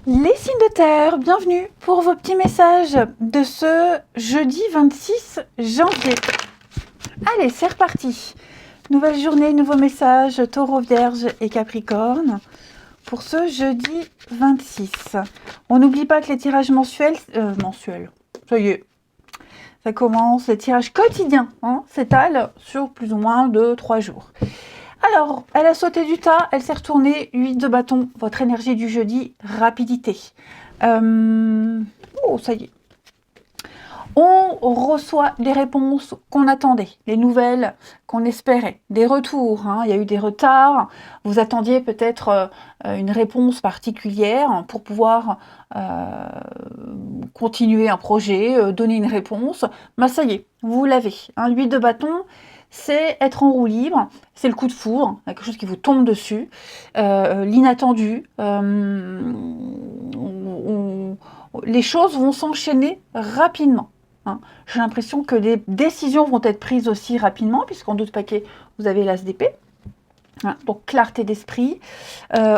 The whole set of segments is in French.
Les signes de terre, bienvenue pour vos petits messages de ce jeudi 26 janvier. Allez, c'est reparti. Nouvelle journée, nouveau message, Taureau, Vierge et Capricorne pour ce jeudi 26. On n'oublie pas que les tirages mensuels, ça y est, ça commence, les tirages quotidiens s'étalent sur plus ou moins 2-3 jours. Alors, elle a sauté du tas, elle s'est retournée, 8 de bâton, votre énergie du jeudi, rapidité. Oh, ça y est. On reçoit les réponses qu'on attendait, les nouvelles qu'on espérait, des retours. Il y a eu des retards, vous attendiez peut-être une réponse particulière pour pouvoir continuer un projet, donner une réponse. Ben, ça y est, vous l'avez. L'huile de bâton, c'est être en roue libre, c'est le coup de foudre, quelque chose qui vous tombe dessus, l'inattendu. Les choses vont s'enchaîner rapidement. J'ai l'impression que les décisions vont être prises aussi rapidement, puisqu'en d'autres paquets, vous avez l'as d'épée. Donc clarté d'esprit,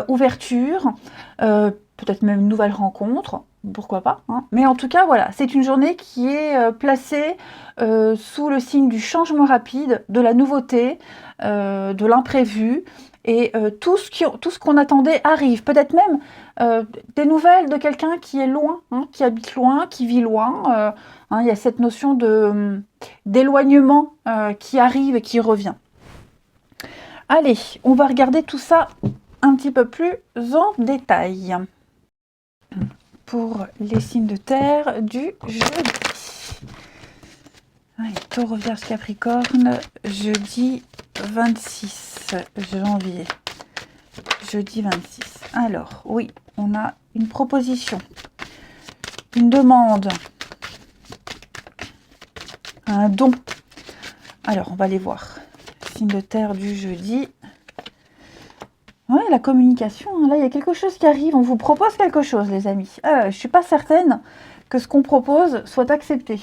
ouverture, peut-être même une nouvelle rencontre, pourquoi pas. Mais en tout cas, voilà, c'est une journée qui est placée sous le signe du changement rapide, de la nouveauté, de l'imprévu. Et tout ce qu'on attendait arrive. Peut-être même des nouvelles de quelqu'un qui est loin, qui habite loin, qui vit loin. Il y a cette notion d'éloignement qui arrive et qui revient. Allez, on va regarder tout ça un petit peu plus en détail. Pour les signes de terre du jeudi. Allez, Taureau, Vierge, Capricorne, jeudi 26 janvier. Jeudi 26. Alors, oui, on a une proposition, une demande, un don. Alors, on va les voir. Signe de terre du jeudi. Ouais, la communication, là, il y a quelque chose qui arrive. On vous propose quelque chose, les amis. Je ne suis pas certaine que ce qu'on propose soit accepté.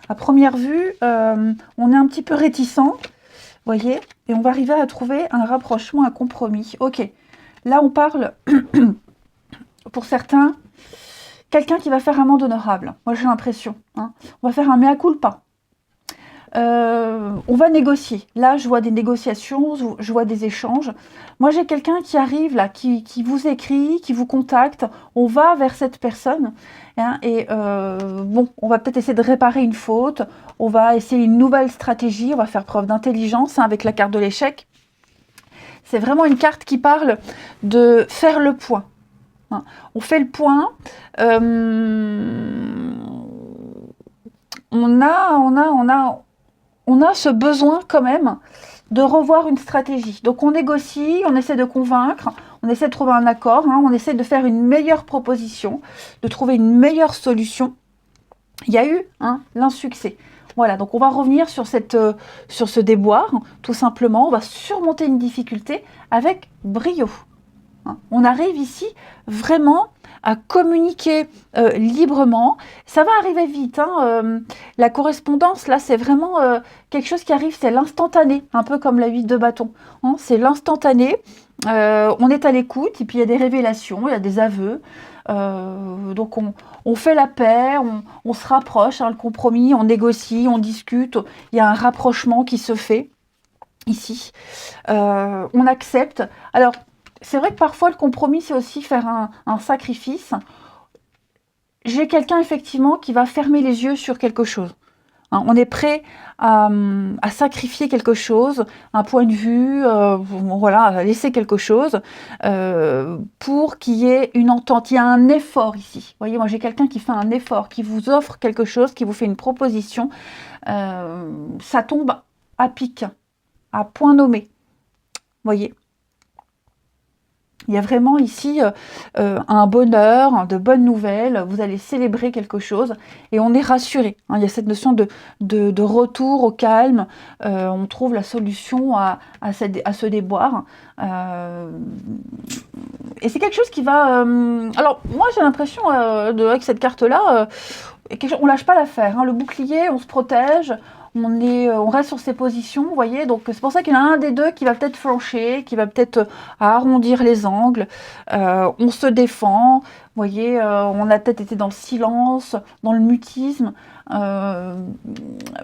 À première vue, on est un petit peu réticent, voyez, et on va arriver à trouver un rapprochement, un compromis. Ok, là, on parle, pour certains, quelqu'un qui va faire un monde honorable. Moi, j'ai l'impression. On va faire un mea culpa. On va négocier. Là, je vois des négociations, je vois des échanges. Moi, j'ai quelqu'un qui arrive là, qui vous écrit, qui vous contacte. On va vers cette personne. Bon, on va peut-être essayer de réparer une faute. On va essayer une nouvelle stratégie. On va faire preuve d'intelligence avec la carte de l'échec. C'est vraiment une carte qui parle de faire le point. On fait le point. On a ce besoin quand même de revoir une stratégie. Donc on négocie, on essaie de convaincre, on essaie de trouver un accord, on essaie de faire une meilleure proposition, de trouver une meilleure solution. Il y a eu l'insuccès. Voilà, donc on va revenir sur ce déboire, tout simplement. On va surmonter une difficulté avec brio. On arrive ici vraiment à communiquer librement. Ça va arriver vite. La correspondance, là, c'est vraiment quelque chose qui arrive, c'est l'instantané, un peu comme la 8 de bâton. C'est l'instantané. On est à l'écoute, et puis il y a des révélations, il y a des aveux. Donc on fait la paix, on se rapproche, le compromis, on négocie, on discute. Il y a un rapprochement qui se fait ici. On accepte. Alors, c'est vrai que parfois, le compromis, c'est aussi faire un sacrifice. J'ai quelqu'un, effectivement, qui va fermer les yeux sur quelque chose. On est prêt à sacrifier quelque chose, un point de vue, voilà, à laisser quelque chose pour qu'il y ait une entente. Il y a un effort ici. Vous voyez, moi, j'ai quelqu'un qui fait un effort, qui vous offre quelque chose, qui vous fait une proposition. Ça tombe à pic, à point nommé. Vous voyez ? Il y a vraiment ici un bonheur, de bonnes nouvelles, vous allez célébrer quelque chose et on est rassuré. Il y a cette notion de retour au calme, on trouve la solution à ce déboire. Et c'est quelque chose qui va... Alors moi j'ai l'impression, avec cette carte-là, on lâche pas l'affaire. Le bouclier, on se protège, on reste sur ses positions, vous voyez. Donc c'est pour ça qu'il y en a un des deux qui va peut-être flancher, qui va peut-être arrondir les angles. On se défend, vous voyez, on a peut-être été dans le silence, dans le mutisme,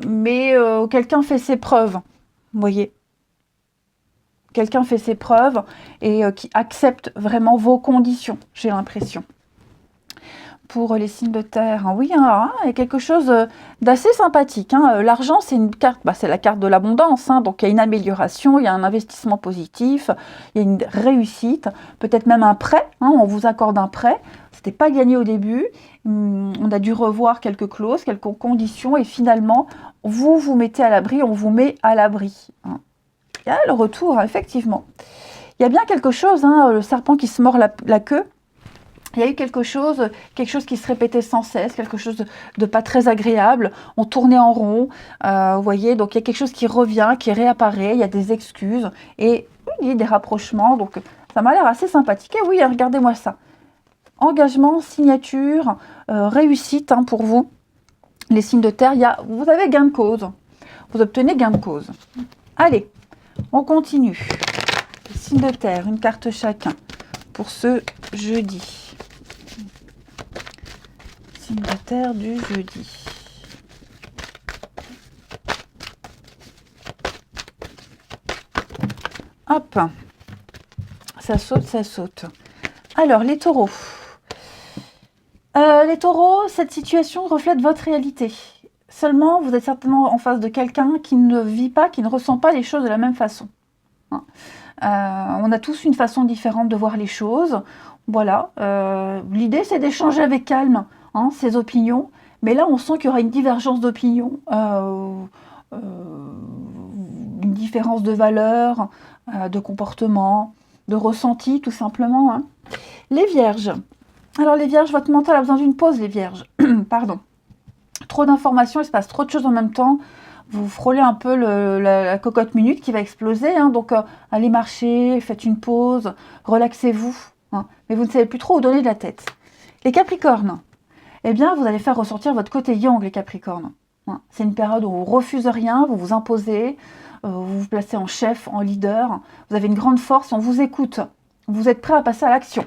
mais quelqu'un fait ses preuves, vous voyez. Quelqu'un fait ses preuves et qui accepte vraiment vos conditions, j'ai l'impression. Pour les signes de terre, hein, oui, hein, il y a quelque chose d'assez sympathique. Hein. L'argent, c'est une carte, c'est la carte de l'abondance. Hein, donc, il y a une amélioration, il y a un investissement positif, il y a une réussite, peut-être même un prêt. Hein, on vous accorde un prêt. C'était pas gagné au début. On a dû revoir quelques clauses, quelques conditions, et finalement, vous vous mettez à l'abri, on vous met à l'abri. Hein. Il y a le retour, hein, effectivement. Il y a bien quelque chose, hein, le serpent qui se mord la queue. Il y a eu quelque chose qui se répétait sans cesse, quelque chose de pas très agréable. On tournait en rond, vous voyez, donc il y a quelque chose qui revient, qui réapparaît, il y a des excuses et oui, des rapprochements. Donc ça m'a l'air assez sympathique. Et oui, regardez-moi ça. Engagement, signature, réussite hein, pour vous. Les signes de terre, vous avez gain de cause. Vous obtenez gain de cause. Allez, on continue. Les signes de terre, une carte chacun pour ce jeudi. Signe de terre du jeudi. Hop, ça saute, ça saute. Alors, les taureaux. Les taureaux, cette situation reflète votre réalité. Seulement, vous êtes certainement en face de quelqu'un qui ne vit pas, qui ne ressent pas les choses de la même façon. Hein. On a tous une façon différente de voir les choses. Voilà. L'idée, c'est d'échanger avec calme hein, ses opinions. Mais là, on sent qu'il y aura une divergence d'opinion, une différence de valeur, de comportement, de ressenti, tout simplement. Hein. Les vierges. Alors, les vierges, votre mental a besoin d'une pause, les vierges. Pardon. Trop d'informations, il se passe trop de choses en même temps. Vous frôlez un peu la cocotte minute qui va exploser. Hein. Donc, allez marcher, faites une pause, relaxez-vous. Hein. Mais vous ne savez plus trop où donner de la tête. Les capricornes. Eh bien, vous allez faire ressortir votre côté yang, les capricornes. Hein. C'est une période où vous refusez rien, vous vous imposez, vous vous placez en chef, en leader. Vous avez une grande force, on vous écoute. Vous êtes prêt à passer à l'action.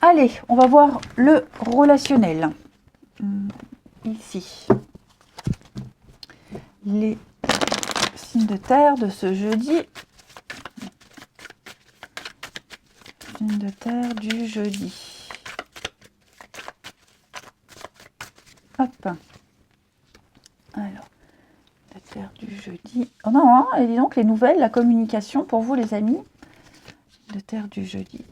Allez, on va voir le relationnel. Ici. Les signes de terre de ce jeudi. Signes de terre du jeudi. Hop. Alors, la terre du jeudi. Oh non, hein, et dis donc les nouvelles, la communication pour vous les amis. De terre du jeudi.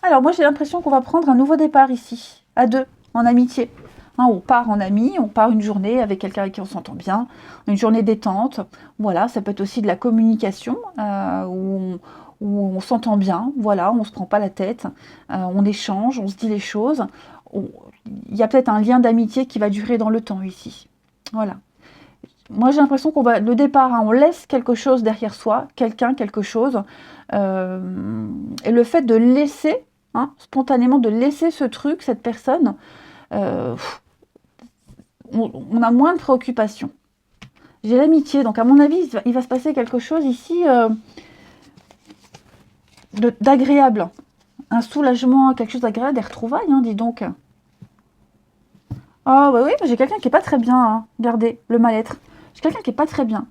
Alors moi j'ai l'impression qu'on va prendre un nouveau départ ici, à deux, en amitié. Hein, on part en amis, on part une journée avec quelqu'un avec qui on s'entend bien, une journée détente. Voilà, ça peut être aussi de la communication où on s'entend bien. Voilà, on ne se prend pas la tête, on échange, on se dit les choses. Il y a peut-être un lien d'amitié qui va durer dans le temps ici. Voilà. Moi j'ai l'impression qu'on va, le départ, hein, on laisse quelque chose derrière soi, quelqu'un, quelque chose. Et le fait de laisser, hein, spontanément de laisser ce truc, cette personne, on a moins de préoccupations. J'ai l'amitié, donc à mon avis, il va se passer quelque chose ici d'agréable. Un soulagement, quelque chose d'agréable, des retrouvailles, hein, dis donc. Ah bah oui, j'ai quelqu'un qui est pas très bien, hein. Regardez, le mal-être. J'ai quelqu'un qui est pas très bien.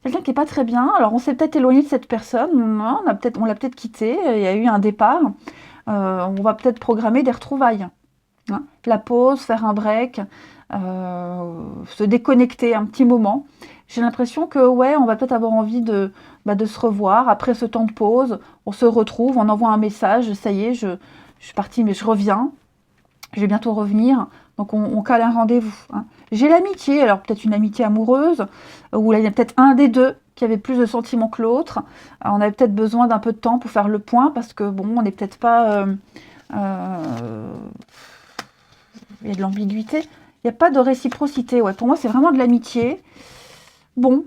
Quelqu'un qui est pas très bien, alors on s'est peut-être éloigné de cette personne, on l'a peut-être quitté, il y a eu un départ, on va peut-être programmer des retrouvailles. Hein. La pause, faire un break, se déconnecter un petit moment. J'ai l'impression que ouais, on va peut-être avoir envie de se revoir. Après ce temps de pause, on se retrouve, on envoie un message, ça y est, je suis partie mais je reviens, je vais bientôt revenir. Donc on cale un rendez-vous. Hein. J'ai l'amitié, alors peut-être une amitié amoureuse, où là, il y a peut-être un des deux qui avait plus de sentiments que l'autre. On avait peut-être besoin d'un peu de temps pour faire le point, parce que bon, on n'est peut-être pas... il y a de l'ambiguïté. Il n'y a pas de réciprocité. Ouais, pour moi, c'est vraiment de l'amitié. Bon,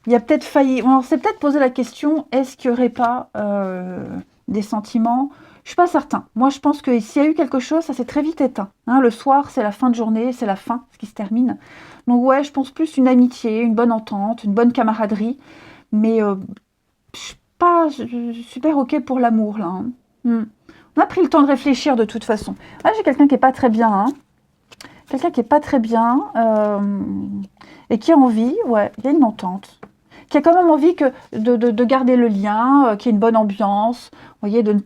il y a peut-être failli... On s'est peut-être posé la question, est-ce qu'il n'y aurait pas des sentiments ? Je suis pas certain. Moi, je pense que s'il y a eu quelque chose, ça s'est très vite éteint. Hein, le soir, c'est la fin de journée, c'est la fin, ce qui se termine. Donc ouais, je pense plus une amitié, une bonne entente, une bonne camaraderie. Mais je suis pas super ok pour l'amour, là. Hein. On a pris le temps de réfléchir de toute façon. Ah, j'ai quelqu'un qui est pas très bien. Hein. Quelqu'un qui est pas très bien et qui a envie, ouais, il y a une entente. Qui a quand même envie que de garder le lien, qu'il y ait une bonne ambiance, vous voyez, de ne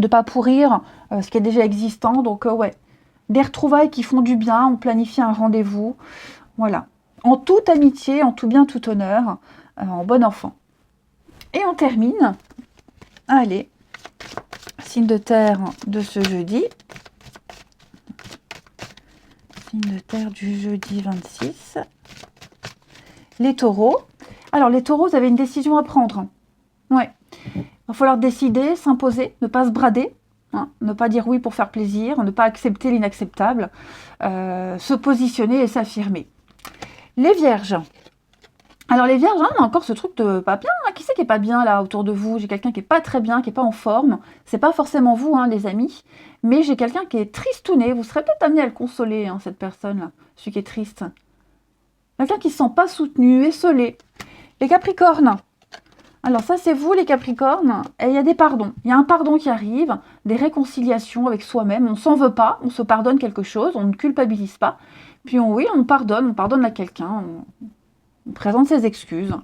pas pourrir ce qui est déjà existant. Donc, ouais, des retrouvailles qui font du bien, on planifie un rendez-vous, voilà. En toute amitié, en tout bien, tout honneur, en bon enfant. Et on termine, allez, signe de terre de ce jeudi. Signe de terre du jeudi 26. Les taureaux. Alors, les taureaux, vous avez une décision à prendre. Ouais. Il va falloir décider, s'imposer, ne pas se brader, hein, ne pas dire oui pour faire plaisir, ne pas accepter l'inacceptable, se positionner et s'affirmer. Les vierges. Alors les vierges, hein, on a encore ce truc de pas bien. Hein. Qui c'est qui est pas bien là autour de vous? J'ai quelqu'un qui est pas très bien, qui est pas en forme. C'est pas forcément vous, hein, les amis, mais j'ai quelqu'un qui est tristouné. Vous serez peut-être amené à le consoler, hein, cette personne-là, celui qui est triste. Quelqu'un qui ne se sent pas soutenu, essolé. Les capricornes. Alors ça, c'est vous, les capricornes. Et il y a des pardons. Il y a un pardon qui arrive, des réconciliations avec soi-même. On ne s'en veut pas, on se pardonne quelque chose, on ne culpabilise pas. Puis on pardonne à quelqu'un, on présente ses excuses.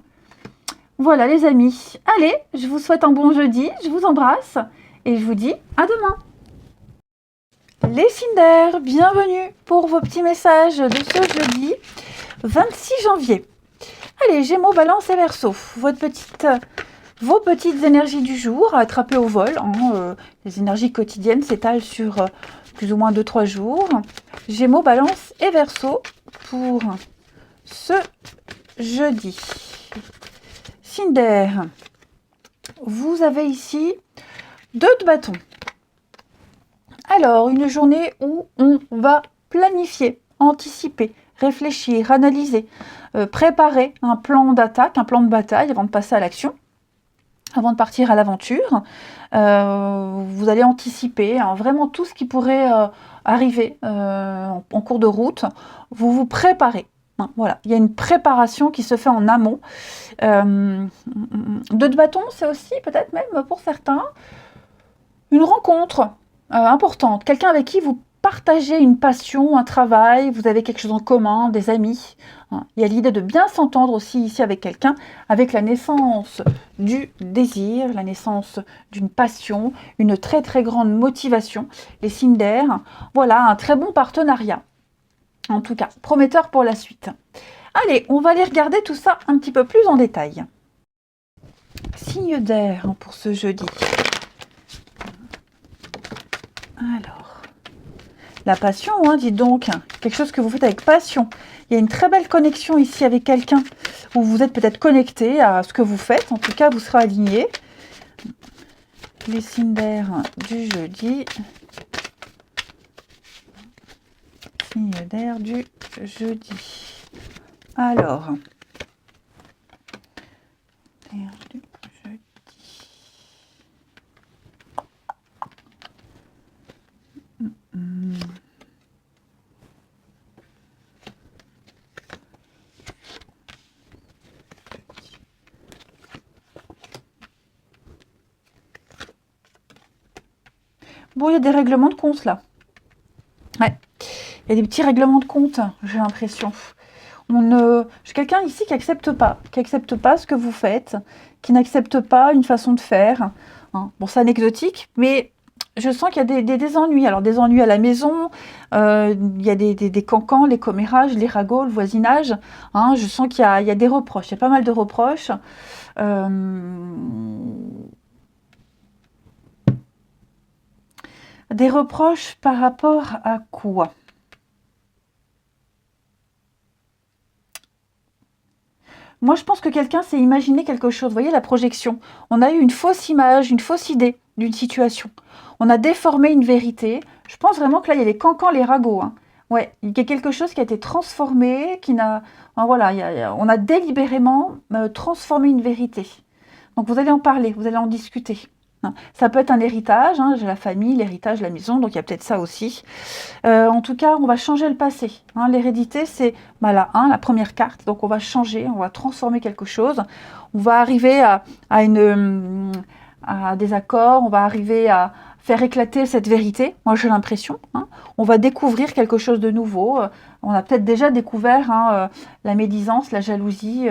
Voilà, les amis. Allez, je vous souhaite un bon jeudi, je vous embrasse et je vous dis à demain. Les signes d'air, bienvenue pour vos petits messages de ce jeudi 26 janvier. Allez, Gémeaux, Balance et Verseau, vos petites énergies du jour à attraper au vol. Hein, les énergies quotidiennes s'étalent sur plus ou moins 2-3 jours. Gémeaux, Balance et Verseau pour ce jeudi. Signe d'air, vous avez ici 2 de bâton. Alors, une journée où on va planifier, anticiper, réfléchir, analyser, préparer un plan d'attaque, un plan de bataille avant de passer à l'action, avant de partir à l'aventure. Vous allez anticiper hein, vraiment tout ce qui pourrait arriver en cours de route. Vous vous préparez. Hein, voilà, il y a une préparation qui se fait en amont. 2 de bâton, c'est aussi peut-être même pour certains une rencontre importante. Quelqu'un avec qui vous partagez une passion, un travail, vous avez quelque chose en commun, des amis. Hein. Il y a l'idée de bien s'entendre aussi ici avec quelqu'un, avec la naissance du désir, la naissance d'une passion, une très très grande motivation. Les signes d'air, voilà, un très bon partenariat. En tout cas, prometteur pour la suite. Allez, on va aller regarder tout ça un petit peu plus en détail. Signe d'air pour ce jeudi. Alors, la passion, hein, dites donc, quelque chose que vous faites avec passion. Il y a une très belle connexion ici avec quelqu'un où vous êtes peut-être connecté à ce que vous faites. En tout cas, vous serez aligné. Les signes d'air du jeudi. Signe d'air du jeudi. Alors, d'air du jeudi. Bon, il y a des règlements de compte là. Ouais, il y a des petits règlements de compte, j'ai l'impression. J'ai quelqu'un ici qui accepte pas ce que vous faites, qui n'accepte pas une façon de faire. Hein. Bon, c'est anecdotique, mais je sens qu'il y a des ennuis. Alors, des ennuis à la maison, il y a des cancans, les commérages, les ragots, le voisinage. Hein. Je sens qu'il y a des reproches, il y a pas mal de reproches. Des reproches par rapport à quoi? Moi, je pense que quelqu'un s'est imaginé quelque chose. Vous voyez la projection? On a eu une fausse image, une fausse idée d'une situation. On a déformé une vérité. Je pense vraiment que là, il y a les cancans, les ragots. Hein. Ouais, il y a quelque chose qui a été transformé, qui n'a... Enfin, voilà, on a délibérément transformé une vérité. Donc, vous allez en parler, vous allez en discuter. hein. Ça peut être un héritage, hein, j'ai la famille, l'héritage, la maison, donc il y a peut-être ça aussi. En tout cas, on va changer le passé, hein. L'hérédité, c'est la 1, la première carte, donc on va changer, on va transformer quelque chose. On va arriver à des accords, on va arriver à faire éclater cette vérité, moi j'ai l'impression, hein. On va découvrir quelque chose de nouveau. On a peut-être déjà découvert, hein, la médisance, la jalousie,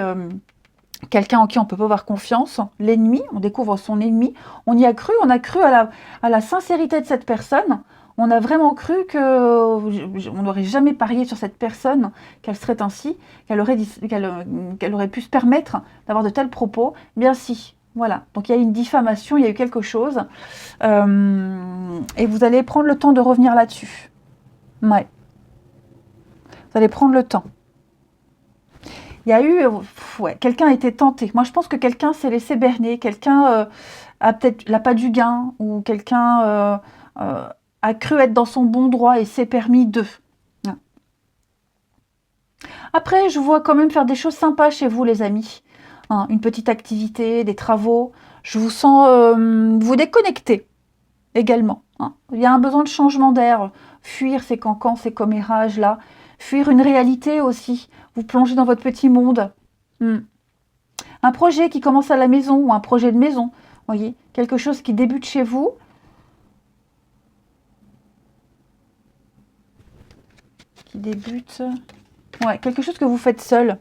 quelqu'un en qui on peut pas avoir confiance, l'ennemi, on découvre son ennemi. On y a cru, on a cru à la sincérité de cette personne. On a vraiment cru on n'aurait jamais parié sur cette personne, qu'elle serait ainsi, qu'elle aurait pu se permettre d'avoir de tels propos. Bien si, voilà. Donc il y a une diffamation, il y a eu quelque chose. Et vous allez prendre le temps de revenir là-dessus. Ouais. Vous allez prendre le temps. Il y a eu, quelqu'un a été tenté. Moi, je pense que quelqu'un s'est laissé berner. Quelqu'un a peut-être l'appât du gain, ou quelqu'un a cru être dans son bon droit et s'est permis de. Après, je vois quand même faire des choses sympas chez vous, les amis. Hein, une petite activité, des travaux. Je vous sens vous déconnecter également. Hein. Il y a un besoin de changement d'air. Fuir ces cancans, ces commérages là. Fuir une réalité aussi. Vous plongez dans votre petit monde. Un projet qui commence à la maison, ou un projet de maison. Voyez, quelque chose qui débute chez vous. Ouais, quelque chose que vous faites seul.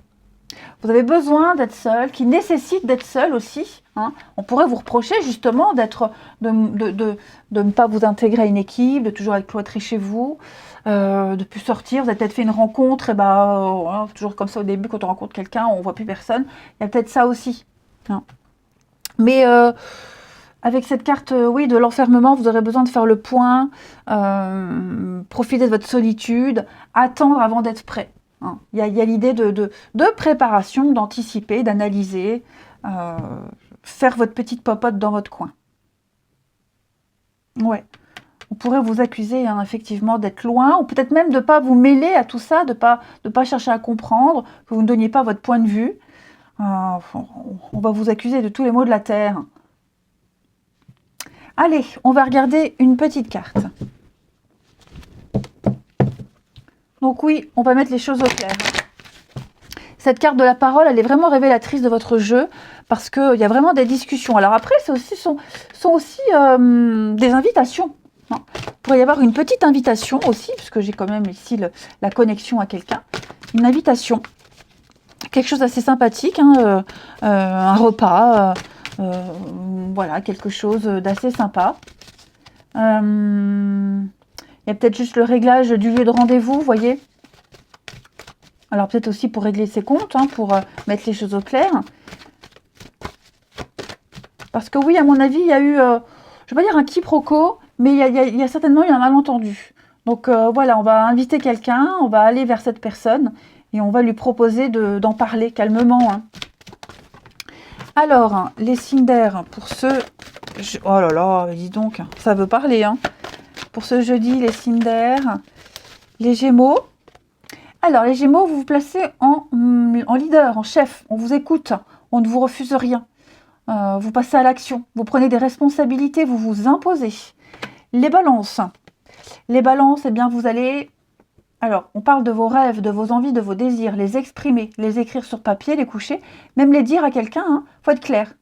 Vous avez besoin d'être seul, qui nécessite d'être seul aussi. Hein. On pourrait vous reprocher justement de ne pas vous intégrer à une équipe, de toujours être cloîtré chez vous, de ne plus sortir. Vous avez peut-être fait une rencontre, et toujours comme ça au début, quand on rencontre quelqu'un, on ne voit plus personne. Il y a peut-être ça aussi. Hein. Mais avec cette carte, oui, de l'enfermement, vous aurez besoin de faire le point, profiter de votre solitude, attendre avant d'être prêt. Hein. Il y a l'idée de préparation, d'anticiper, d'analyser, faire votre petite popote dans votre coin. Ouais. On pourrait vous accuser, hein, effectivement, d'être loin, ou peut-être même de ne pas vous mêler à tout ça, de pas chercher à comprendre, que vous ne donniez pas votre point de vue. On va vous accuser de tous les maux de la terre. Allez, on va regarder une petite carte. Donc oui, on va mettre les choses au clair. Cette carte de la parole, elle est vraiment révélatrice de votre jeu, parce qu'il y a vraiment des discussions. Alors après, ce sont aussi des invitations. Il pourrait y avoir une petite invitation aussi, puisque j'ai quand même ici la connexion à quelqu'un. Une invitation. Quelque chose d'assez sympathique, hein, un repas, voilà, quelque chose d'assez sympa. Il y a peut-être juste le réglage du lieu de rendez-vous, vous voyez. Alors peut-être aussi pour régler ses comptes, hein, pour mettre les choses au clair. Parce que oui, à mon avis, il y a eu, je ne vais pas dire un quiproquo, mais il y a certainement eu un malentendu. Donc voilà, on va inviter quelqu'un, on va aller vers cette personne et on va lui proposer d'en parler calmement. Hein. Alors, les signes d'air, pour ceux... Oh là là, dis donc, ça veut parler. Hein. Pour ce jeudi, les signes d'air, les Gémeaux. Alors, les Gémeaux, vous vous placez en leader, en chef. On vous écoute, on ne vous refuse rien. Vous passez à l'action, vous prenez des responsabilités, vous vous imposez. Les balances. Les balances, eh bien, vous allez... Alors, on parle de vos rêves, de vos envies, de vos désirs, les exprimer, les écrire sur papier, les coucher, même les dire à quelqu'un. Hein. Faut être clair.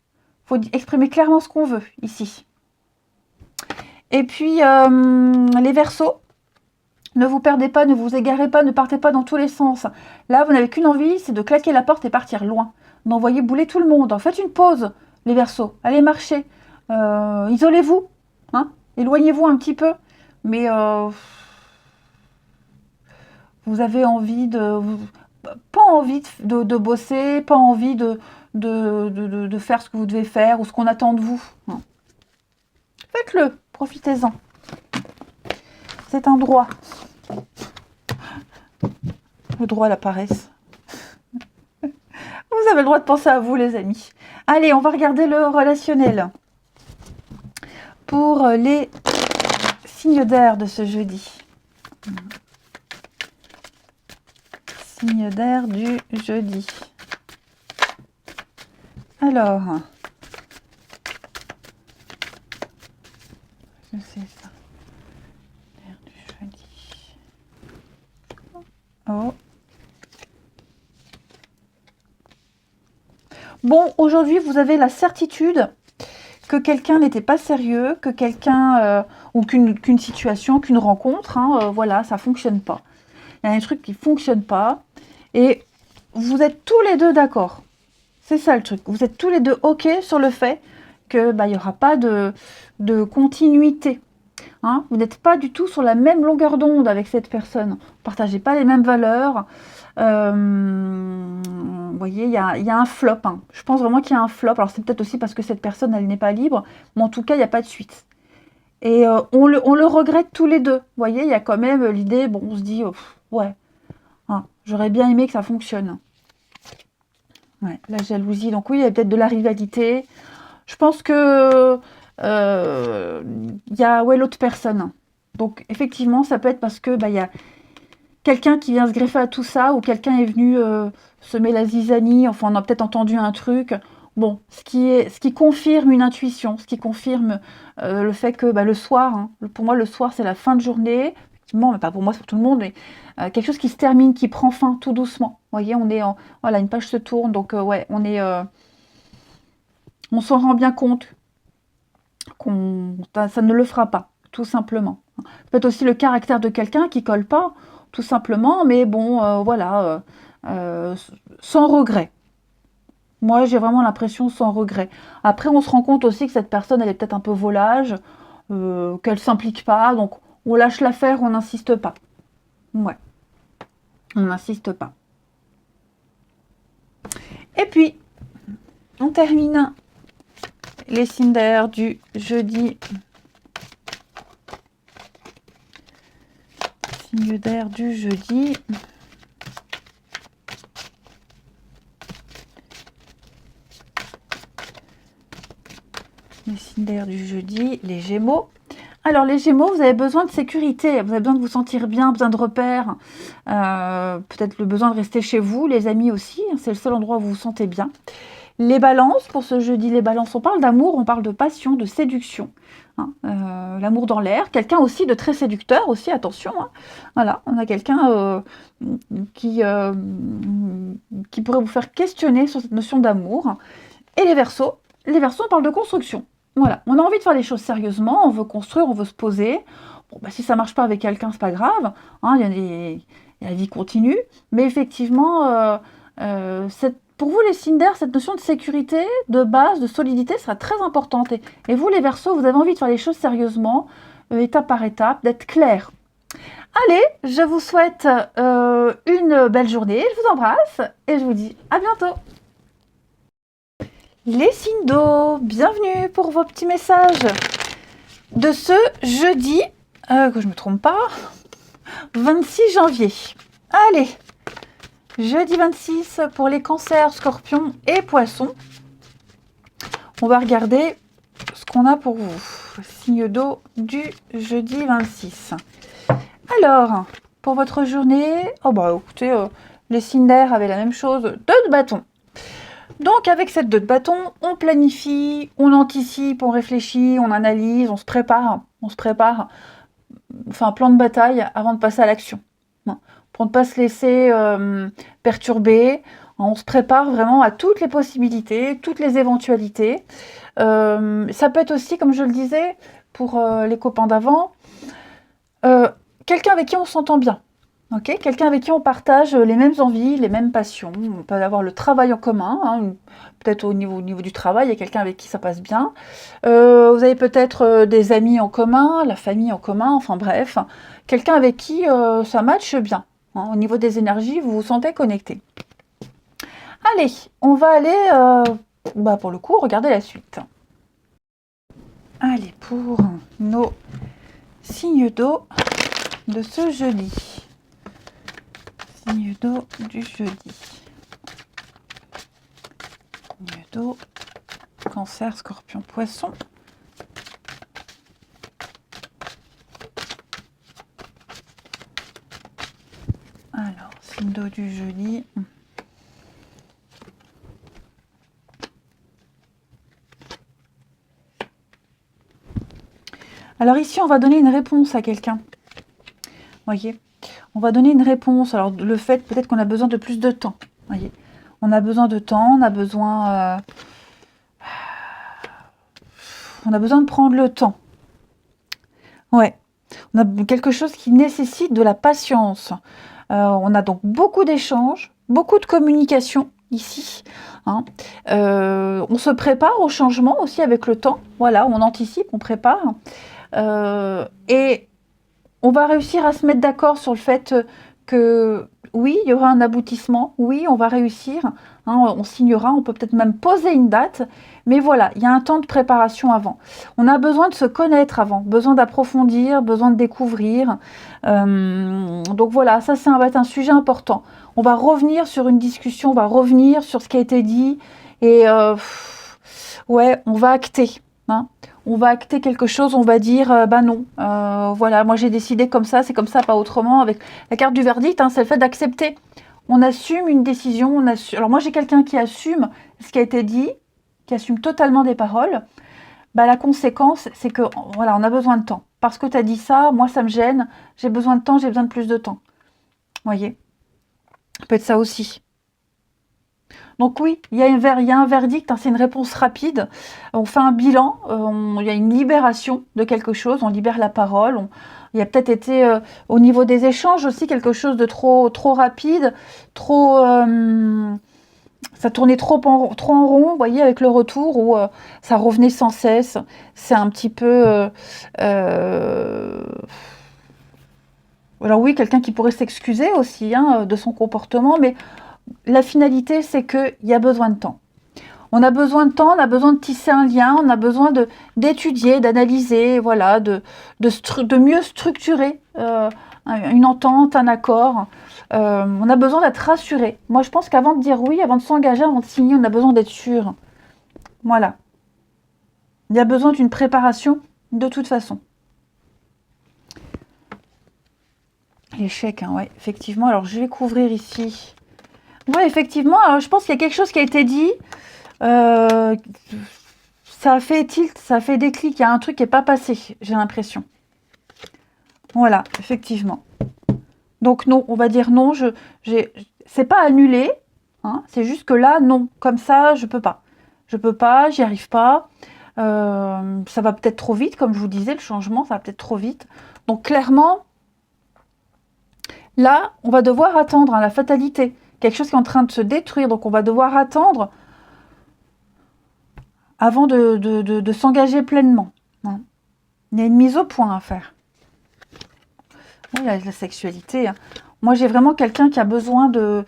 Faut exprimer clairement ce qu'on veut, ici. Et puis, les Verseaux. Ne vous perdez pas, ne vous égarez pas, ne partez pas dans tous les sens. Là, vous n'avez qu'une envie, c'est de claquer la porte et partir loin. D'envoyer bouler tout le monde. Faites une pause, les Verseaux. Allez marcher. Isolez-vous. Hein. Éloignez-vous un petit peu. Mais vous avez envie pas envie de bosser, pas envie de faire ce que vous devez faire ou ce qu'on attend de vous. Hein. Faites-le. Profitez-en. C'est un droit. Le droit à la paresse. Vous avez le droit de penser à vous, les amis. Allez, on va regarder le relationnel. Pour les signes d'air de ce jeudi. Signes d'air du jeudi. Alors... Qu'est-ce que c'est ça? L'air du jeudi. Oh. Bon, aujourd'hui, vous avez la certitude que quelqu'un n'était pas sérieux, que quelqu'un, ou qu'une situation, qu'une rencontre, hein, voilà, ça fonctionne pas. Il y a un truc qui fonctionne pas, et vous êtes tous les deux d'accord. C'est ça le truc. Vous êtes tous les deux OK sur le fait que il y aura pas de continuité. Hein. Vous n'êtes pas du tout sur la même longueur d'onde avec cette personne. Vous ne partagez pas les mêmes valeurs. Vous voyez, il y a un flop. Hein. Je pense vraiment qu'il y a un flop. Alors c'est peut-être aussi parce que cette personne, elle n'est pas libre. Mais en tout cas, il n'y a pas de suite. Et on le regrette tous les deux. Vous voyez, il y a quand même l'idée, bon, on se dit, ouais, hein, j'aurais bien aimé que ça fonctionne. Ouais, la jalousie. Donc oui, il y a peut-être de la rivalité. Je pense que il y a l'autre personne. Donc effectivement, ça peut être parce que il y a quelqu'un qui vient se greffer à tout ça, ou quelqu'un est venu semer la zizanie, enfin on a peut-être entendu un truc. Bon, ce qui confirme une intuition, ce qui confirme le fait que le soir, hein, pour moi le soir c'est la fin de journée, effectivement, mais pas pour moi, c'est pour tout le monde, mais quelque chose qui se termine, qui prend fin tout doucement. Vous voyez, on est en, voilà, une page se tourne, donc ouais, on s'en rend bien compte ça ne le fera pas, tout simplement. Peut-être aussi le caractère de quelqu'un qui colle pas, tout simplement, mais bon, voilà, sans regret. Moi, j'ai vraiment l'impression sans regret. Après, on se rend compte aussi que cette personne, elle est peut-être un peu volage, qu'elle s'implique pas, donc on lâche l'affaire, on n'insiste pas. Ouais, on n'insiste pas. Et puis, on termine les signes d'air du jeudi. Signe d'air du jeudi. Les signes d'air du jeudi, les Gémeaux. Alors les Gémeaux, vous avez besoin de sécurité, vous avez besoin de vous sentir bien, besoin de repères, peut-être le besoin de rester chez vous, les amis aussi, hein, c'est le seul endroit où vous vous sentez bien. Les balances, pour ce jeudi, les balances, on parle d'amour, on parle de passion, de séduction. Hein, l'amour dans l'air, quelqu'un aussi de très séducteur aussi, attention. Hein. Voilà, on a quelqu'un qui pourrait vous faire questionner sur cette notion d'amour. Et les Verseaux, on parle de construction. Voilà, on a envie de faire les choses sérieusement, on veut construire, on veut se poser. Bon, si ça marche pas avec quelqu'un, c'est pas grave. Hein, la vie continue. Mais effectivement, pour vous les signes d'air, cette notion de sécurité, de base, de solidité sera très importante. Et vous les Verseaux, vous avez envie de faire les choses sérieusement, étape par étape, d'être clair. Allez, je vous souhaite une belle journée, je vous embrasse et je vous dis à bientôt. Les signes d'eau, bienvenue pour vos petits messages de ce jeudi, que je ne me trompe pas, 26 janvier. Allez, jeudi 26 pour les cancers, scorpions et poissons. On va regarder ce qu'on a pour vous. Signe d'eau du jeudi 26. Alors, pour votre journée, écoutez, les signes d'air avaient la même chose, 2 de bâton. Donc avec cette 2 de bâton, on planifie, on anticipe, on réfléchit, on analyse, on se prépare, enfin un plan de bataille avant de passer à l'action. Pour ne pas se laisser perturber, on se prépare vraiment à toutes les possibilités, toutes les éventualités. Ça peut être aussi, comme je le disais, pour les copains d'avant, quelqu'un avec qui on s'entend bien. Okay, quelqu'un avec qui on partage les mêmes envies, les mêmes passions. On peut avoir le travail en commun, hein, peut-être au niveau du travail, il y a quelqu'un avec qui ça passe bien. Vous avez peut-être des amis en commun, la famille en commun, enfin bref, quelqu'un avec qui ça matche bien. Hein, au niveau des énergies, vous vous sentez connecté. Allez, on va aller, pour le coup, regarder la suite. Allez, pour nos signes d'eau de ce jeudi. Signe d'eau du jeudi. Signe d'eau, cancer, scorpion, poisson. Alors, signe d'eau du jeudi. Alors ici, on va donner une réponse à quelqu'un. Voyez, on va donner une réponse. Alors le fait, peut-être qu'on a besoin de plus de temps. Voyez, on a besoin de temps, on a besoin de prendre le temps. Ouais, on a quelque chose qui nécessite de la patience. On a donc beaucoup d'échanges, beaucoup de communication ici. Hein. On se prépare au changement aussi avec le temps. Voilà, on anticipe, on prépare. Et on va réussir à se mettre d'accord sur le fait que oui, il y aura un aboutissement, oui, on va réussir, hein, on signera, on peut peut-être même poser une date, mais voilà, il y a un temps de préparation avant. On a besoin de se connaître avant, besoin d'approfondir, besoin de découvrir. Donc voilà, ça va être un sujet important. On va revenir sur une discussion, on va revenir sur ce qui a été dit, et ouais, on va acter. Hein. On va acter quelque chose, on va dire, bah non, voilà, moi j'ai décidé comme ça, c'est comme ça, pas autrement. Avec la carte du verdict, hein, c'est le fait d'accepter. On assume une décision, alors moi j'ai quelqu'un qui assume ce qui a été dit, qui assume totalement des paroles. Bah, la conséquence, c'est que, voilà, on a besoin de temps. Parce que tu as dit ça, moi ça me gêne, j'ai besoin de temps, j'ai besoin de plus de temps. Vous voyez, ça peut être ça aussi. Donc oui, il y a un verdict, hein, c'est une réponse rapide. On fait un bilan, il y a une libération de quelque chose, on libère la parole. Il y a peut-être été au niveau des échanges aussi quelque chose de trop rapide, ça tournait trop en rond, vous voyez, avec le retour où ça revenait sans cesse. C'est un petit peu... alors oui, quelqu'un qui pourrait s'excuser aussi hein, de son comportement, mais la finalité, c'est qu'il y a besoin de temps. On a besoin de temps, on a besoin de tisser un lien, on a besoin d'étudier, d'analyser, voilà, de mieux structurer une entente, un accord. On a besoin d'être rassuré. Moi, je pense qu'avant de dire oui, avant de s'engager, avant de signer, on a besoin d'être sûr. Voilà. Il y a besoin d'une préparation de toute façon. L'échec, hein, ouais, effectivement. Alors, je vais couvrir ici. Oui, effectivement. Alors, je pense qu'il y a quelque chose qui a été dit. Ça a fait tilt, ça a fait déclic. Il y a un truc qui n'est pas passé, j'ai l'impression. Voilà, effectivement. Donc non, on va dire non. C'est pas annulé. Hein, c'est juste que là, non. Comme ça, je peux pas. Je peux pas, j'y arrive pas. Ça va peut-être trop vite, comme je vous disais, le changement, ça va peut-être trop vite. Donc clairement, là, on va devoir attendre hein, la fatalité. Quelque chose qui est en train de se détruire, donc on va devoir attendre avant de s'engager pleinement. Hein. Il y a une mise au point à faire. Oui, la sexualité. Hein. Moi, j'ai vraiment quelqu'un qui a besoin du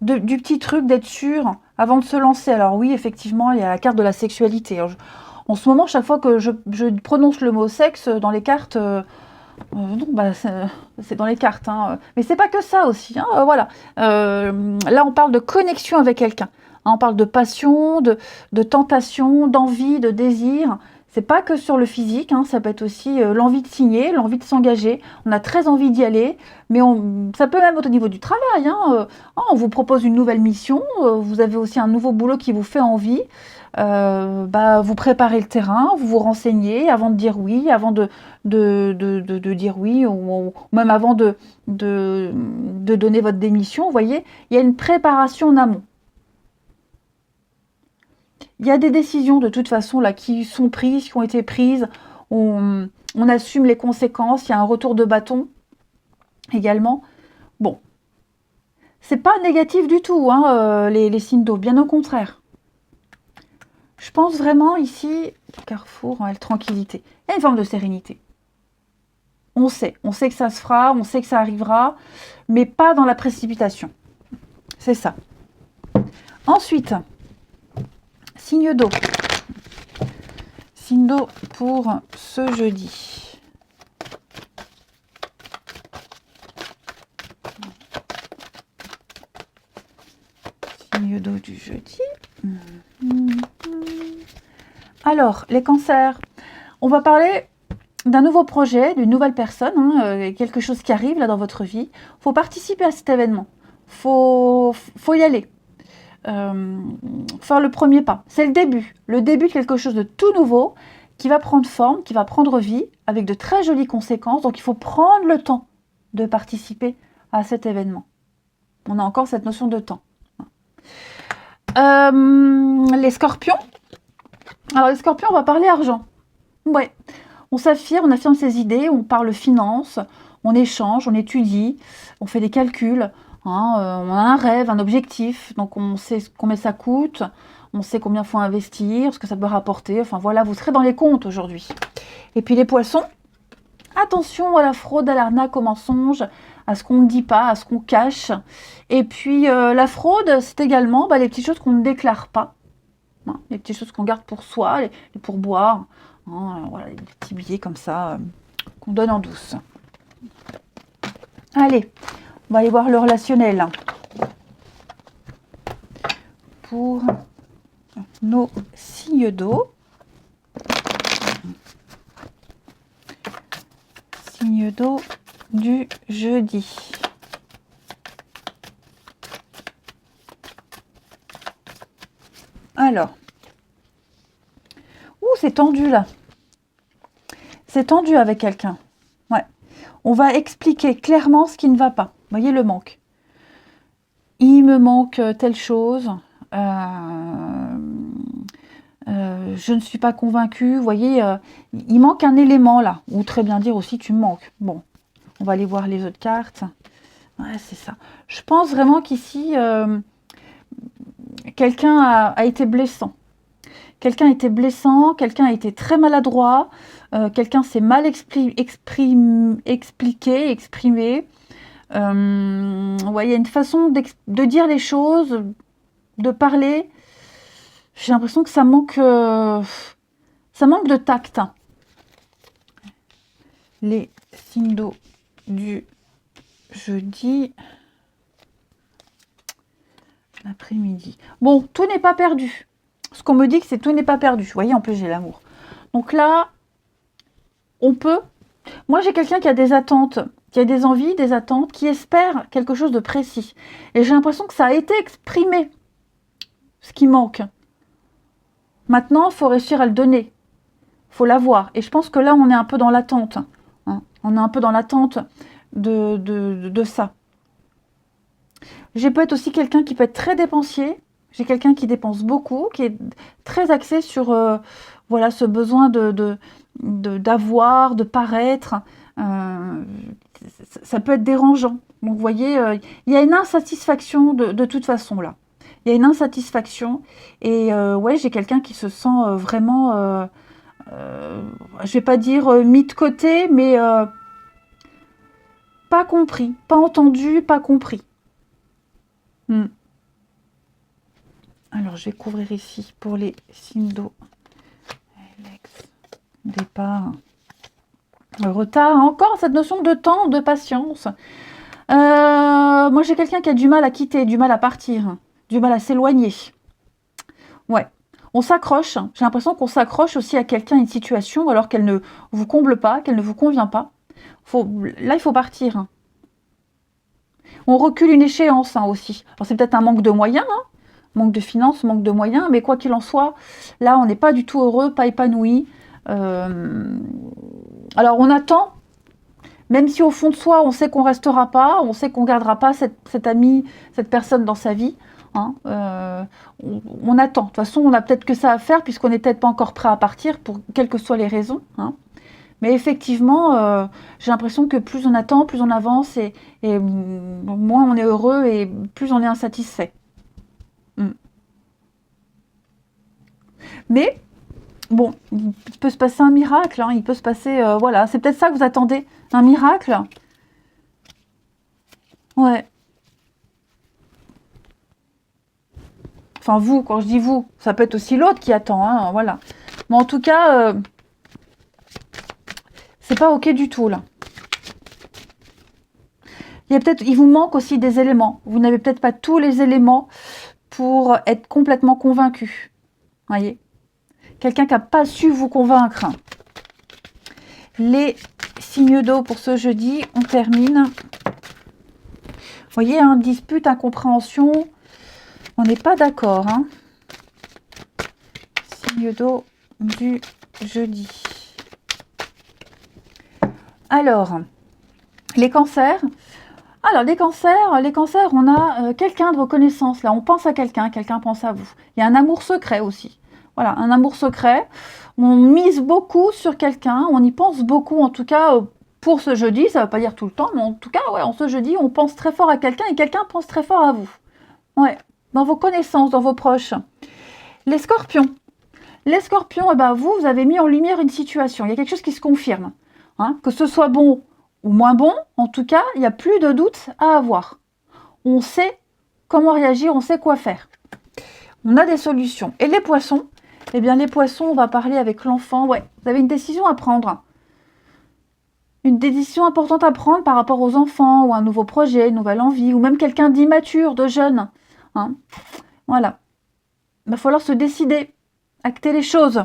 petit truc, d'être sûr avant de se lancer. Alors oui, effectivement, il y a la carte de la sexualité. Alors, en ce moment, chaque fois que je prononce le mot sexe dans les cartes... non, bah, c'est dans les cartes. Hein. Mais c'est pas que ça aussi. Hein, voilà. Là, on parle de connexion avec quelqu'un. Hein, on parle de passion, de tentation, d'envie, de désir. C'est pas que sur le physique. Hein, ça peut être aussi l'envie de signer, l'envie de s'engager. On a très envie d'y aller. Mais ça peut même être au niveau du travail. Hein, on vous propose une nouvelle mission. Vous avez aussi un nouveau boulot qui vous fait envie. Vous préparez le terrain, vous vous renseignez avant de dire oui, avant de dire oui, ou même avant de donner votre démission. Vous voyez, il y a une préparation en amont. Il y a des décisions de toute façon là qui sont prises, qui ont été prises. On assume les conséquences. Il y a un retour de bâton également. Bon, c'est pas négatif du tout, hein, les signes d'eau, bien au contraire. Je pense vraiment ici, carrefour, la tranquillité. Il y a une forme de sérénité. On sait que ça se fera, on sait que ça arrivera, mais pas dans la précipitation. C'est ça. Ensuite, signe d'eau. Signe d'eau pour ce jeudi. Signe d'eau du jeudi. Alors, les cancers, on va parler d'un nouveau projet, d'une nouvelle personne, hein, quelque chose qui arrive là dans votre vie. Il faut participer à cet événement. Faut y aller. Faire le premier pas. C'est le début de quelque chose de tout nouveau qui va prendre forme, qui va prendre vie, avec de très jolies conséquences. Donc, il faut prendre le temps de participer à cet événement. On a encore cette notion de temps. Les scorpions. Alors, les scorpions, on va parler argent. Ouais. On affirme ses idées, on parle finance, on échange, on étudie, on fait des calculs. Hein, on a un rêve, un objectif. Donc, on sait combien ça coûte. On sait combien il faut investir, ce que ça peut rapporter. Enfin, voilà, vous serez dans les comptes aujourd'hui. Et puis, les poissons. Attention à la fraude, à l'arnaque, au mensonge, à ce qu'on ne dit pas, à ce qu'on cache. Et puis, la fraude, c'est également les petites choses qu'on ne déclare pas. Hein, les petites choses qu'on garde pour soi, les pourboires. Hein, voilà, les petits billets comme ça qu'on donne en douce. Allez, on va aller voir le relationnel. Pour nos signes d'eau. Signe d'eau du jeudi. Alors. Ouh, c'est tendu là. C'est tendu avec quelqu'un. Ouais. On va expliquer clairement ce qui ne va pas. Vous voyez le manque. Il me manque telle chose. Je ne suis pas convaincue. Vous voyez, il manque un élément là. Ou très bien dire aussi, tu me manques. Bon, on va aller voir les autres cartes. Ouais, c'est ça. Je pense vraiment qu'ici, quelqu'un a été blessant. Quelqu'un a été blessant, quelqu'un a été très maladroit, quelqu'un s'est mal exprimé. Ouais, il y a une façon de dire les choses, de parler. J'ai l'impression que ça manque de tact. Les signes d'eau du jeudi, l'après-midi. Bon, tout n'est pas perdu. Ce qu'on me dit, que c'est tout n'est pas perdu. Vous voyez, en plus, j'ai l'amour. Donc là, on peut... Moi, j'ai quelqu'un qui a des attentes, qui a des envies, des attentes, qui espère quelque chose de précis. Et j'ai l'impression que ça a été exprimé, ce qui manque. Maintenant, il faut réussir à le donner. Il faut l'avoir. Et je pense que là, on est un peu dans l'attente. Hein. On est un peu dans l'attente de ça. J'ai peut-être aussi quelqu'un qui peut être très dépensier. J'ai quelqu'un qui dépense beaucoup, qui est très axé sur voilà, ce besoin d'avoir, de paraître. Ça peut être dérangeant. Donc, vous voyez, il y a une insatisfaction de toute façon, là. Il y a une insatisfaction. Et ouais, j'ai quelqu'un qui se sent vraiment, je vais pas dire mis de côté, mais pas compris, pas entendu, pas compris. Alors, je vais couvrir ici pour les signes d'eau. Départ. Retard. Encore cette notion de temps, de patience. Moi, j'ai quelqu'un qui a du mal à quitter, du mal à partir, du mal à s'éloigner. Ouais. On s'accroche. J'ai l'impression qu'on s'accroche aussi à quelqu'un, une situation, alors qu'elle ne vous comble pas, qu'elle ne vous convient pas. Là, il faut partir. On recule une échéance aussi. Alors, c'est peut-être un manque de moyens, manque de finances, manque de moyens, mais quoi qu'il en soit, là, on n'est pas du tout heureux, pas épanoui. Alors, on attend, même si au fond de soi, on sait qu'on ne restera pas, on sait qu'on ne gardera pas cet ami, cette personne dans sa vie. Hein, on attend. De toute façon, on n'a peut-être que ça à faire, puisqu'on n'est peut-être pas encore prêt à partir, pour quelles que soient les raisons. Hein. Mais effectivement, j'ai l'impression que plus on attend, plus on avance, et moins on est heureux, et plus on est insatisfait. Mais, bon, il peut se passer un miracle, hein, il peut se passer, voilà, c'est peut-être ça que vous attendez, un miracle. Ouais. Enfin, vous, quand je dis vous, ça peut être aussi l'autre qui attend, hein, voilà. Mais en tout cas, c'est pas ok du tout, là. Il vous manque aussi des éléments. Vous n'avez peut-être pas tous les éléments pour être complètement convaincu. Voyez ? Quelqu'un qui n'a pas su vous convaincre. Les signes d'eau pour ce jeudi, on termine. Vous voyez, hein, dispute, incompréhension. On n'est pas d'accord. Hein. Signe d'eau du jeudi. Alors, les cancers. Alors, les cancers, on a quelqu'un de vos connaissances, là. On pense à quelqu'un, quelqu'un pense à vous. Il y a un amour secret aussi. Voilà, un amour secret. On mise beaucoup sur quelqu'un, on y pense beaucoup, en tout cas, pour ce jeudi. Ça ne veut pas dire tout le temps, mais en tout cas, ouais, en ce jeudi, on pense très fort à quelqu'un et quelqu'un pense très fort à vous. Ouais, dans vos connaissances, dans vos proches. Les scorpions. Les scorpions, eh ben, vous avez mis en lumière une situation. Il y a quelque chose qui se confirme. Hein, que ce soit bon ou moins bon, en tout cas, il n'y a plus de doute à avoir. On sait comment réagir, on sait quoi faire. On a des solutions. Et les poissons, eh bien les poissons, on va parler avec l'enfant. Ouais, vous avez une décision à prendre. Une décision importante à prendre par rapport aux enfants, ou un nouveau projet, une nouvelle envie, ou même quelqu'un d'immature, de jeune. Hein, voilà. Il va falloir se décider, acter les choses.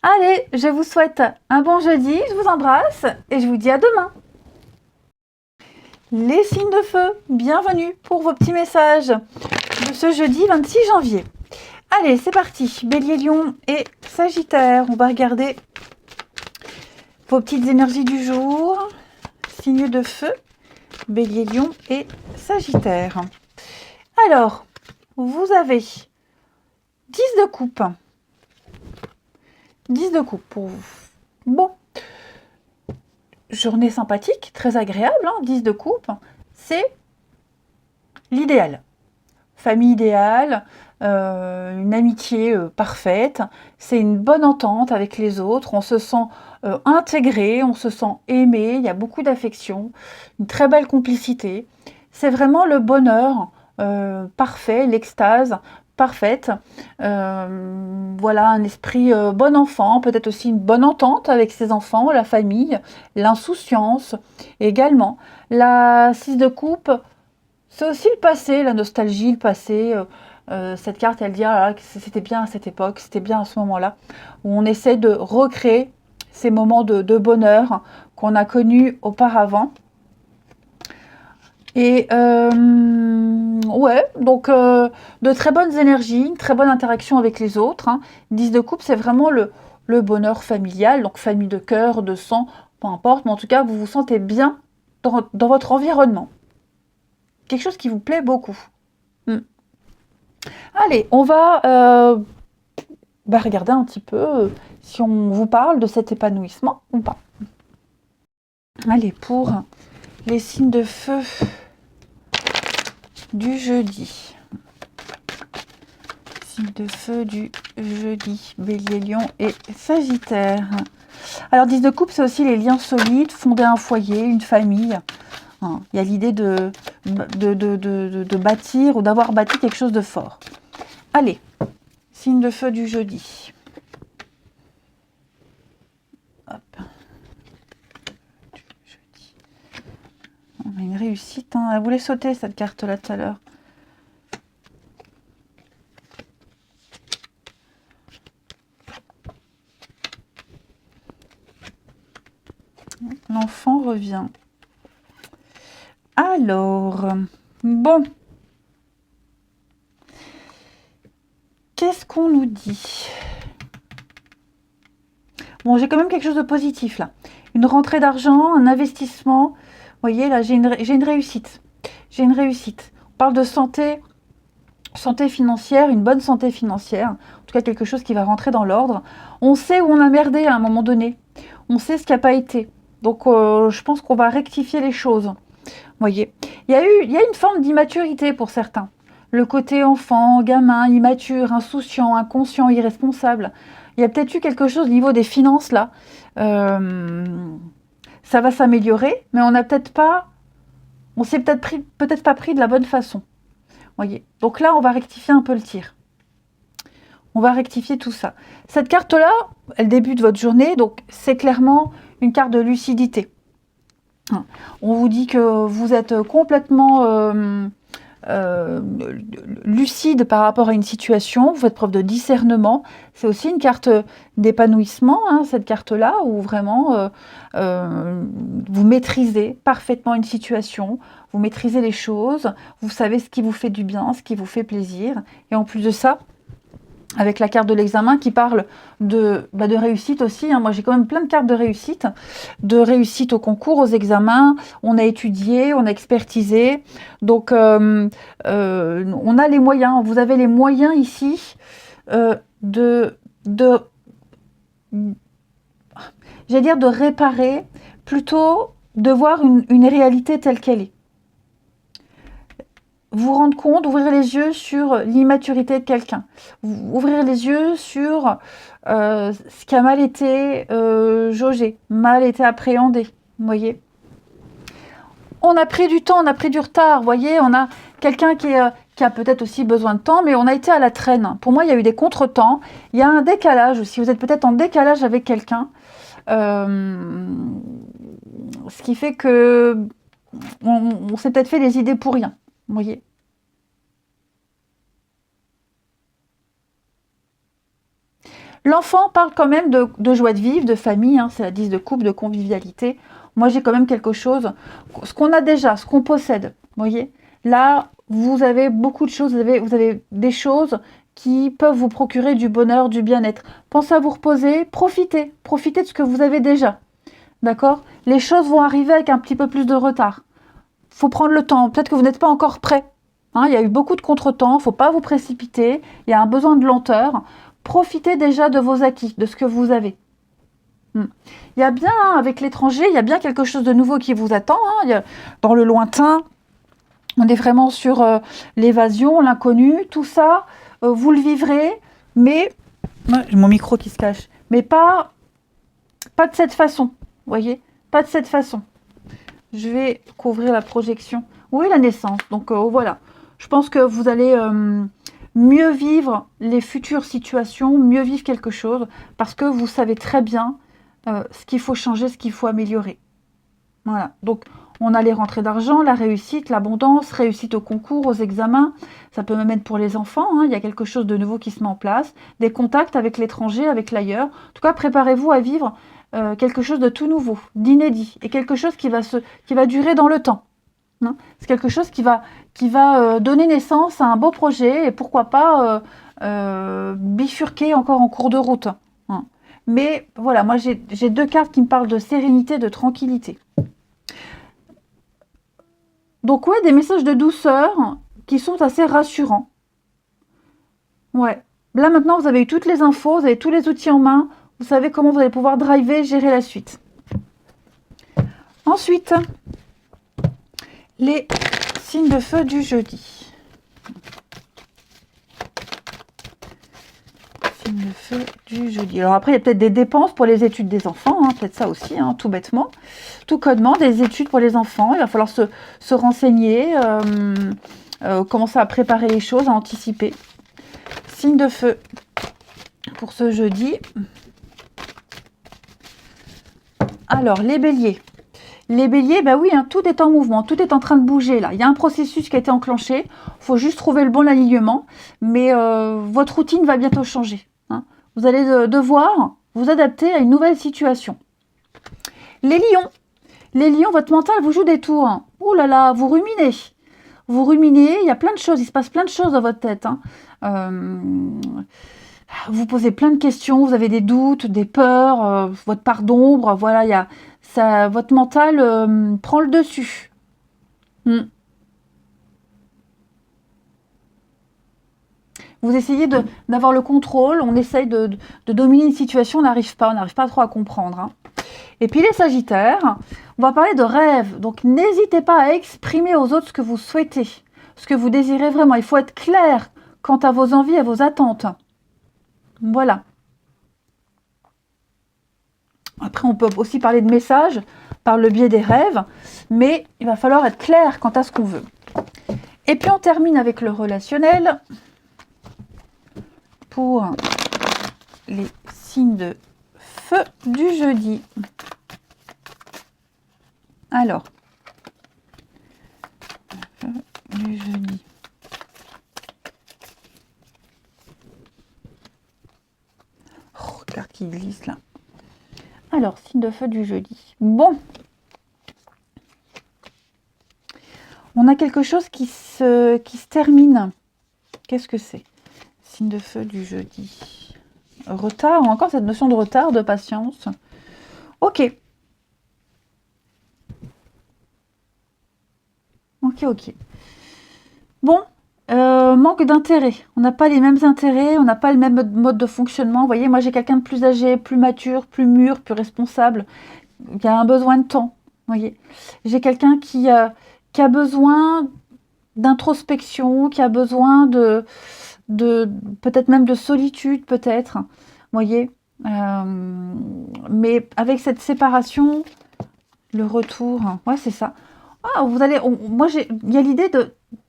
Allez, je vous souhaite un bon jeudi, je vous embrasse et je vous dis à demain. Les signes de feu, bienvenue pour vos petits messages de ce jeudi 26 janvier. Allez, c'est parti. Bélier, Lion et Sagittaire. On va regarder vos petites énergies du jour. Signes de feu, Bélier, Lion et Sagittaire. Alors, vous avez 10 de coupe. 10 de coupe pour vous. Bon. Journée sympathique, très agréable, hein, 10 de coupe. C'est l'idéal. Famille idéale, une amitié parfaite. C'est une bonne entente avec les autres. On se sent intégré, on se sent aimé. Il y a beaucoup d'affection, une très belle complicité. C'est vraiment le bonheur parfait, l'extase parfaite. Voilà, un esprit bon enfant, peut-être aussi une bonne entente avec ses enfants, la famille, l'insouciance également. La 6 de coupe, c'est aussi le passé, la nostalgie, le passé. Cette carte, elle dit ah, c'était bien à cette époque, c'était bien à ce moment-là, où on essaie de recréer ces moments de bonheur qu'on a connus auparavant. Et ouais, donc de très bonnes énergies, une très bonne interaction avec les autres. Hein. 10 de coupe, c'est vraiment le bonheur familial, donc famille de cœur, de sang, peu importe, mais en tout cas, vous vous sentez bien dans votre environnement. Quelque chose qui vous plaît beaucoup. Allez, on va regarder un petit peu si on vous parle de cet épanouissement ou pas. Allez, pour les signes de feu du jeudi. Signes de feu du jeudi. Bélier, Lion et Sagittaire. Alors, 10 de coupe, c'est aussi les liens solides, fonder un foyer, une famille. Il y a l'idée de bâtir ou d'avoir bâti quelque chose de fort. Allez, signe de feu du jeudi. Hop. Du jeudi. On a une réussite. Hein. Elle voulait sauter cette carte-là tout à l'heure. L'enfant revient. Alors, bon. Qu'est-ce qu'on nous dit? Bon, j'ai quand même quelque chose de positif là. Une rentrée d'argent, un investissement. Vous voyez, là, j'ai une réussite. J'ai une réussite. On parle de santé financière, une bonne santé financière. En tout cas, quelque chose qui va rentrer dans l'ordre. On sait où on a merdé à un moment donné. On sait ce qui n'a pas été. Donc, je pense qu'on va rectifier les choses. Vous voyez, il y a une forme d'immaturité pour certains. Le côté enfant, gamin, immature, insouciant, inconscient, irresponsable. Il y a peut-être eu quelque chose au niveau des finances là. Ça va s'améliorer, mais on s'est peut-être pas pris de la bonne façon. Voyez. Donc là, on va rectifier un peu le tir. On va rectifier tout ça. Cette carte-là, elle débute votre journée, donc c'est clairement une carte de lucidité. On vous dit que vous êtes complètement lucide par rapport à une situation, vous faites preuve de discernement. C'est aussi une carte d'épanouissement, hein, cette carte-là, où vraiment vous maîtrisez parfaitement une situation, vous maîtrisez les choses, vous savez ce qui vous fait du bien, ce qui vous fait plaisir. Et en plus de ça, avec la carte de l'examen qui parle de réussite aussi. Hein. Moi, j'ai quand même plein de cartes de réussite au concours, aux examens. On a étudié, on a expertisé. Donc, on a les moyens. Vous avez les moyens ici j'allais dire de réparer, plutôt de voir une réalité telle qu'elle est. Vous rendre compte, ouvrir les yeux sur l'immaturité de quelqu'un, ouvrir les yeux sur ce qui a mal été jaugé, mal été appréhendé, vous voyez. On a pris du temps, on a pris du retard, vous voyez, on a quelqu'un qui a peut-être aussi besoin de temps, mais on a été à la traîne. Pour moi, il y a eu des contretemps, il y a un décalage aussi, vous êtes peut-être en décalage avec quelqu'un, ce qui fait que on s'est peut-être fait des idées pour rien. Vous voyez. L'enfant parle quand même de joie de vivre, de famille, hein, c'est la 10 de couple, de convivialité. Moi, j'ai quand même quelque chose, ce qu'on a déjà, ce qu'on possède. Vous voyez. Là, vous avez beaucoup de choses, vous avez des choses qui peuvent vous procurer du bonheur, du bien-être. Pensez à vous reposer, profitez de ce que vous avez déjà. D'accord? Les choses vont arriver avec un petit peu plus de retard. Faut prendre le temps. Peut-être que vous n'êtes pas encore prêt. Hein, il y a eu beaucoup de contretemps. Il ne faut pas vous précipiter. Il y a un besoin de lenteur. Profitez déjà de vos acquis, de ce que vous avez. Il y a bien, avec l'étranger, il y a bien quelque chose de nouveau qui vous attend. Hein. Dans le lointain, on est vraiment sur l'évasion, l'inconnu, tout ça. Vous le vivrez, mais... J'ai mon micro qui se cache. Mais pas de cette façon. Vous voyez? Pas de cette façon. Je vais couvrir la projection. Oui, la naissance. Donc voilà. Je pense que vous allez mieux vivre les futures situations, mieux vivre quelque chose, parce que vous savez très bien ce qu'il faut changer, ce qu'il faut améliorer. Voilà. Donc, on a les rentrées d'argent, la réussite, l'abondance, réussite au concours, aux examens. Ça peut même être pour les enfants. Hein. Il y a quelque chose de nouveau qui se met en place. Des contacts avec l'étranger, avec l'ailleurs. En tout cas, préparez-vous à vivre quelque chose de tout nouveau, d'inédit, et quelque chose qui va durer dans le temps. Hein. C'est quelque chose qui va donner naissance à un beau projet, et pourquoi pas bifurquer encore en cours de route. Hein. Mais voilà, moi j'ai deux cartes qui me parlent de sérénité, de tranquillité. Donc ouais, des messages de douceur qui sont assez rassurants. Ouais. Là maintenant, vous avez eu toutes les infos, vous avez tous les outils en main. Vous savez comment vous allez pouvoir driver, gérer la suite. Ensuite, les signes de feu du jeudi. Signes de feu du jeudi. Alors après, il y a peut-être des dépenses pour les études des enfants, hein, peut-être ça aussi, hein, tout bêtement. Tout codement, des études pour les enfants. Il va falloir se renseigner, commencer à préparer les choses, à anticiper. Signe de feu pour ce jeudi. Alors, les béliers. Les béliers, bah oui, hein, tout est en mouvement, tout est en train de bouger là. Il y a un processus qui a été enclenché. Il faut juste trouver le bon alignement. Mais votre routine va bientôt changer. Hein. Vous allez devoir vous adapter à une nouvelle situation. Les lions. Les lions, votre mental vous joue des tours. Hein. Ouh là là, vous ruminez. Vous ruminez, il y a plein de choses, il se passe plein de choses dans votre tête. Hein. Vous posez plein de questions, vous avez des doutes, des peurs, votre part d'ombre, voilà, il y a ça, votre mental prend le dessus. Vous essayez d'avoir le contrôle, on essaye de dominer une situation, on n'arrive pas trop à comprendre. Hein. Et puis les sagittaires, on va parler de rêve, donc n'hésitez pas à exprimer aux autres ce que vous souhaitez, ce que vous désirez vraiment. Il faut être clair quant à vos envies et vos attentes. Voilà. Après, on peut aussi parler de messages par le biais des rêves, mais il va falloir être clair quant à ce qu'on veut. Et puis, on termine avec le relationnel pour les signes de feu du jeudi. Alors, feu du jeudi. Oh, carte qui glisse là. Alors, signe de feu du jeudi. Bon. On a quelque chose qui se termine. Qu'est-ce que c'est? Signe de feu du jeudi. Retard, encore cette notion de retard, de patience. Ok. Ok. Bon, manque d'intérêt. On n'a pas les mêmes intérêts, on n'a pas le même mode de fonctionnement. Vous voyez, moi j'ai quelqu'un de plus âgé, plus mature, plus mûr, plus responsable. Il y a un besoin de temps. Vous voyez, j'ai quelqu'un qui a besoin d'introspection, qui a besoin de peut-être même de solitude, peut-être. Vous voyez, mais avec cette séparation, le retour, ouais, c'est ça. Ah, moi, il y a l'idée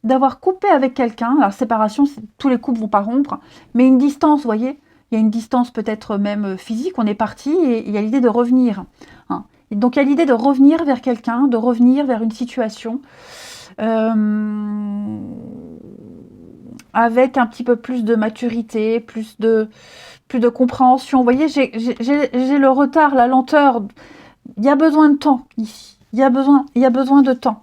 d'avoir coupé avec quelqu'un. Alors, séparation, tous les couples vont pas rompre, mais une distance, vous voyez. Il y a une distance peut-être même physique, on est parti, et il y a l'idée de revenir. Hein. Et donc, il y a l'idée de revenir vers quelqu'un, de revenir vers une situation, avec un petit peu plus de maturité, plus de compréhension. Vous voyez, j'ai le retard, la lenteur. Il y a besoin de temps ici. Il y a besoin de temps.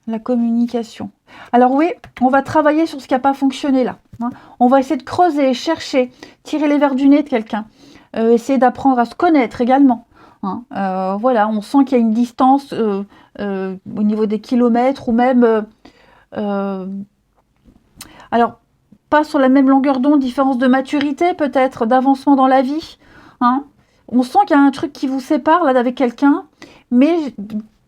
La communication. Alors oui, on va travailler sur ce qui n'a pas fonctionné là. Hein. On va essayer de creuser, chercher, tirer les verres du nez de quelqu'un. Essayer d'apprendre à se connaître également. Hein. Voilà, on sent qu'il y a une distance au niveau des kilomètres ou même... alors, pas sur la même longueur d'onde, différence de maturité peut-être, d'avancement dans la vie. Hein. On sent qu'il y a un truc qui vous sépare là avec quelqu'un, mais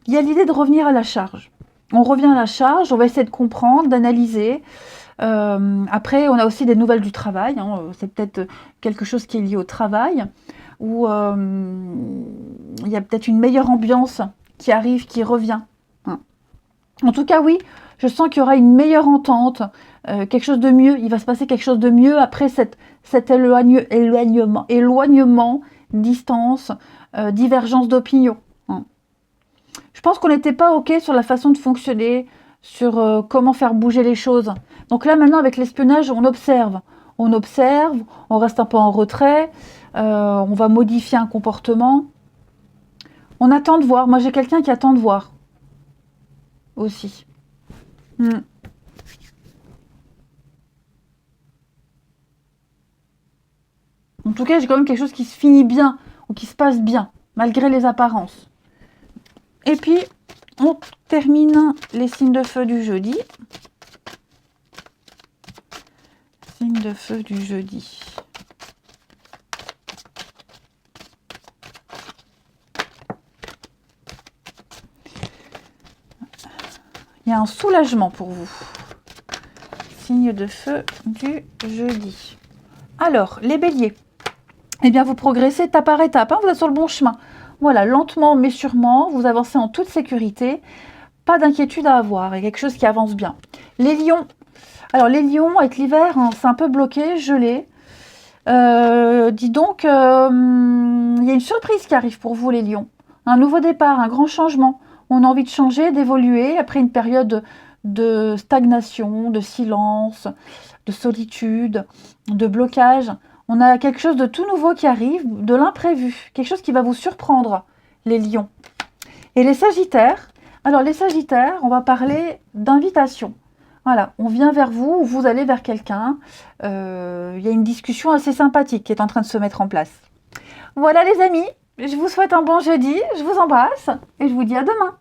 il y a l'idée de revenir à la charge. On revient à la charge, on va essayer de comprendre, d'analyser. Après, on a aussi des nouvelles du travail. Hein. C'est peut-être quelque chose qui est lié au travail, où il y a peut-être une meilleure ambiance qui arrive, qui revient. Hein. En tout cas, oui, je sens qu'il y aura une meilleure entente, quelque chose de mieux. Il va se passer quelque chose de mieux après cet éloignement, distance, divergence d'opinion. Hein. Je pense qu'on n'était pas OK sur la façon de fonctionner, sur comment faire bouger les choses. Donc là, maintenant, avec l'espionnage, on observe. On reste un peu en retrait, on va modifier un comportement. On attend de voir. Moi, j'ai quelqu'un qui attend de voir aussi. En tout cas, j'ai quand même quelque chose qui se finit bien ou qui se passe bien, malgré les apparences. Et puis, on termine les signes de feu du jeudi. Signe de feu du jeudi. Il y a un soulagement pour vous. Signe de feu du jeudi. Alors, les béliers. Eh bien, vous progressez étape par étape. Hein, vous êtes sur le bon chemin. Voilà, lentement mais sûrement, vous avancez en toute sécurité. Pas d'inquiétude à avoir. Il y a quelque chose qui avance bien. Les lions. Alors, les lions, avec l'hiver, hein, c'est un peu bloqué, gelé. Dis donc, il y a une surprise qui arrive pour vous, les lions. Un nouveau départ, un grand changement. On a envie de changer, d'évoluer après une période de stagnation, de silence, de solitude, de blocage. On a quelque chose de tout nouveau qui arrive, de l'imprévu, quelque chose qui va vous surprendre, les lions. Et les sagittaires, alors les sagittaires, on va parler d'invitation. Voilà, on vient vers vous ou vous allez vers quelqu'un. Il y a une discussion assez sympathique qui est en train de se mettre en place. Voilà les amis, je vous souhaite un bon jeudi, je vous embrasse et je vous dis à demain.